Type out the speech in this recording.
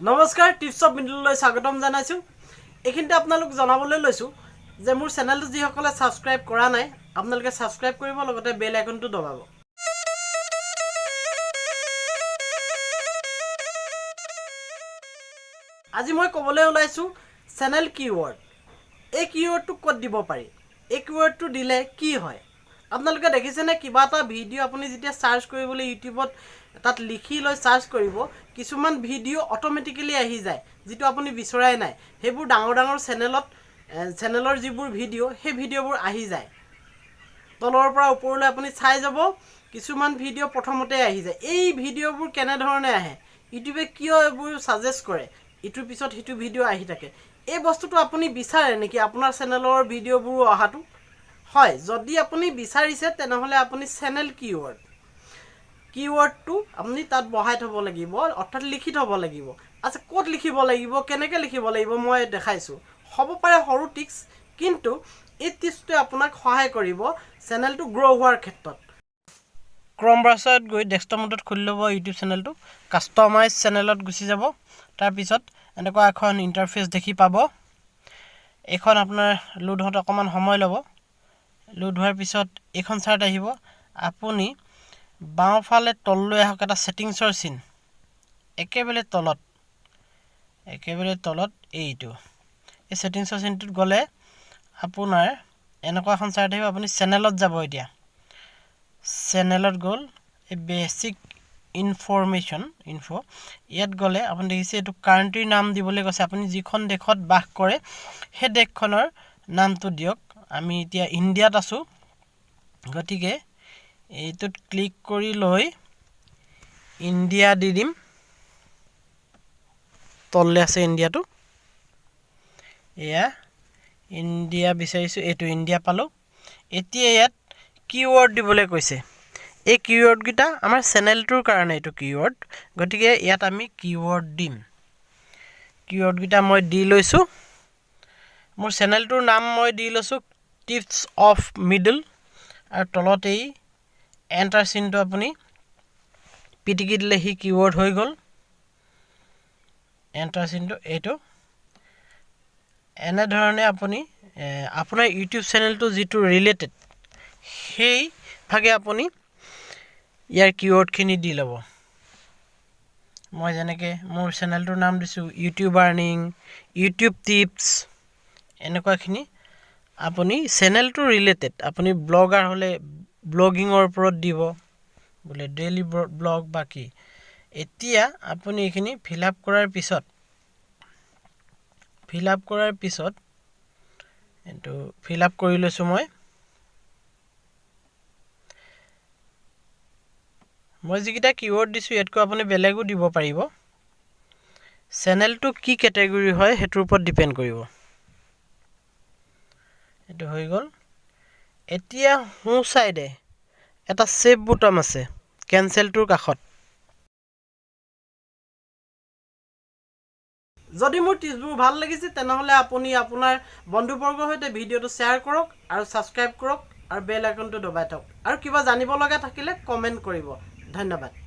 নমস্কাৰ tips of মিডুললৈ স্বাগতম জানাইছো এইখিনিতে আপোনালোক জনাবলৈ লৈছো যে মোৰ চেনেলটো যিসকলে সাবস্ক্ৰাইব কৰা নাই আপোনালোকে সাবস্ক্ৰাইব কৰিব লগতে বেল আইকনটো দবাব আজি মই ক'বলৈ ওলাইছো চেনেল কিৱৰ্ড এই কিৱৰ্ডটো ক'ত দিব পাৰি এই কিৱৰ্ডটো দিলে কি হয় আপোনালোকে দেখিছেনে কিবা এটা ভিডিঅ' আপুনি যেতিয়া সাৰ্চ কৰিবলৈ ইউটিউবত তাত লিখি লৈ সাৰ্চ কৰিব কিছুমান ভিডিঅ' অটোমেটিক্যালি আহি যায় যেটো আপুনি বিচৰাই নাই হেবোৰ ডাঙৰ চেনেলৰ যিবোৰ ভিডিঅ' সেই ভিডিঅ'বোৰ আহি যায় তলৰ পৰা ওপৰলৈ আপুনি চাই যাব কিছুমান ভিডিঅ' প্ৰথমতে আহি যায় এই ভিডিঅ'বোৰ কেনে ধৰণে আহে ইউটিউবে কিয় এবোৰ সাজেষ্ট কৰে ইটোৰ পিছত হিটো ভিডিঅ' আহি থাকে এই বস্তুটো আপুনি বিচাৰে নেকি আপোনাৰ চেনেলৰ ভিডিঅ'বোৰ অহাটো হয় যদি আপুনি বিচাৰিছে তেনেহলে আপুনি চেনেল কিৱৰ্ডটো আপুনি তাত বহাই থব লাগিব অৰ্থাৎ লিখি থব লাগিব আচ্ছা কোড লিখিব লাগিব কেনেকৈ লিখিব লাগিব মই দেখাইছো হ'ব পাৰে সৰু টিক্স কিন্তু এই টিপছটো আপোনাক সহায় কৰিব চেনেলটো গ্ৰো হোৱাৰ ক্ষেত্ৰত ক্ৰম ব্ৰাউজাৰত গৈ ডেস্কটপ মোডত খুলি ল'ব ইউটিউব চেনেলটো কাষ্টমাইজ চেনেলত গুচি যাব তাৰ পিছত এনেকুৱা এখন ইন্টাৰফেস দেখি পাব এখন আপোনাৰ লোড হতে অকমান সময় ল'ব লোড হোৱাৰ পিছত এখন চাৰ্ট আহিব আপুনি বাওঁফালে তললৈ আহক এটা সেটিংছৰ চিন একেবাৰে তলত এইটো এই সেটিংছৰ চিনটোত গলে আপোনাৰ এনেকুৱা এখন চাৰ্ট আহিব আপুনি চেনেলত যাব এতিয়া চেনেলত গল এই বেসিক ইনফো ইয়াত গলে আপুনি দেখিছে এটো কান্ট্ৰিৰ নাম দিবলৈ কৈছে আপুনি যিখন দেশত বাস কৰে সেই দেশখনৰ নামটো দিয়ক আমি এতিয়া ইন্ডিয়াত আছো গতিকে এইটোত ক্লিক কৰি লৈ ইন্ডিয়া দি দিম তললে আছে ইন্ডিয়াটো এয়া ইন্ডিয়া বিচাৰিছো এটো ইন্ডিয়া পালো এতিয়া ইয়াত কিৱৰ্ড দিবলৈ কৈছে এই কিৱৰ্ড গিটা আমাৰ চেনেলটোৰ কাৰণে এটো কিৱৰ্ড গতিকে ইয়াত আমি কিৱৰ্ড দিম কিৱৰ্ড গিটা মই দি লৈছো মোৰ চেনেলটোৰ নাম মই দি লৈছো টিপছ অফ মিডল আৰু তলতেই এন্টাৰ চিনটো আপুনি পিটিকি দিলে হি কিৱৰ্ড হৈ গল এন্টাৰ চিনটো এটো এনে ধৰণে আপুনি আপোনাৰ ইউটিউব চেনেলটো যেটো ৰিলেটেড সেই ভাগে আপুনি ইয়াৰ কিৱৰ্ড খিনি দি লব মই যেনেকৈ মোৰ চেনেলটোৰ নাম দিছো ইউটিউব আৰ্নিং ইউটিউব টিপছ এনেকুৱা খিনি আপুনি চেনেলটো ৰিলেটেড আপুনি ব্লগাৰ হলে ব্লগিংৰ ওপৰত দিব বলে ডেইলি ব্লগ বাকি এতিয়া আপুনি এখিনি ফিলআপ কৰাৰ পিছত এটো ফিলআপ কৰি লৈছো মই যিকিটা কিৱৰ্ড দিছো ইয়াতকৈ আপুনি বেলেগো দিব পাৰিব চেনেলটো কি ক্যাটাগৰী হয় হেতুৰ ওপৰত ডিপেন্ড কৰিব এটো হৈ গল এতিয়া হু সাইডে এটা সেভ বুটাম আছে কেনসেলটোৰ কাখত যদি মোৰ টিপছবোৰ ভাল লাগিছে তেনেহলে আপুনি আপোনাৰ বন্ধুবৰ্গৰ সৈতে ভিডিওটো শেয়াৰ কৰক আৰু সাবস্ক্ৰাইব কৰক আৰু বেল আইকনটো দবাই থওক আৰু কিবা জানিব লগা থাকিলে কমেন্ট কৰিব ধন্যবাদ